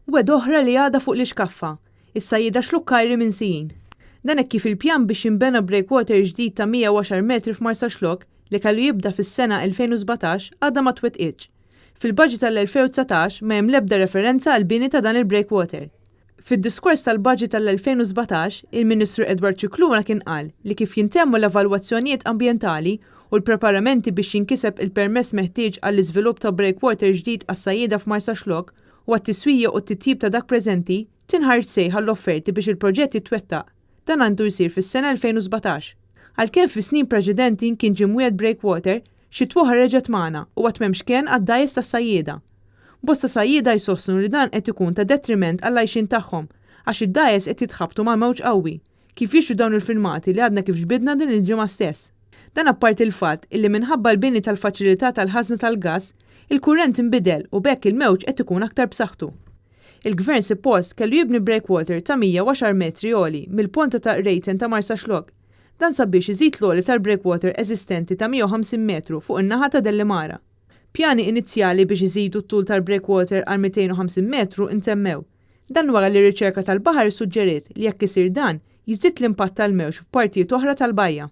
Wed oħra li għadha fuq l-iskaffa, is-sajjieda Xlukkajri minn Sijin. Dan hekk kif il-pjan biex jinbena breakwater ġdid ta' 110 metri f'Marsa Xlokk li kellu jibda fis-sena 2017 għadha ma twettqitx. Fil-budget tal-2019 ma hemm l-ebda referenza għal bini ta' dan il-breakwater. Fid-diskors tal-budget tal-2017, il-Ministru Edward Cicluna kien qal li kif jintemmu l-evalwazzjonijiet ambjentali u l-preparamenti biex jinkiseb il-permess meħtieġ għall-iżvilupp ta' breakwater ġdid għas-sajjieda f'Marsa Xlokk u għat-tiswija u t-titjib ta' dak preżenti tinħarġ sejħa l-offerti biex il-proġett jitwettaq. Dan għandu jsir fis-sena 2017. Għalkemm fi snin preċedenti kien ġimwiegħed breakwater, xi twoħra reġgħet magħna u qatt m'hemmx kien għad-dgħajjes tas-sajjieda. Bosta sajjieda jsostnu li dan qed ikun ta' detriment għall-għajxin tagħhom għax id-dgħajjes qed jitħabtu ma' mewġ qawwi, kif jixru dawn il-filmati li għadna kif ġbidna din il-ġimgħa stess. Dan apparti il-fatt illi minħabba l-bini tal-faċilità tal-ħażna tal-gass, il-kurrent inbidel u bekk il-mewġ qed ikun aktar b'saħħtu. Il-Gvern suppost kellu jibni breakwater ta' 110 metri għoli mill-ponta ta' Rejten ta' Marsa Xlokk. Dan sabiex iżid l-għoli tal-breakwater eżistenti ta' 150 metru fuq in-naħa ta' Dellimara. Pjani inizjali biex iżidu t-tul tal-breakwater għal 250 metru intemmew. Dan wara li r-riċerka tal-baħar suġġeriet li jekk isir dan jiżdied l-impatt tal-mewġ f'partijiet oħra tal-bajja.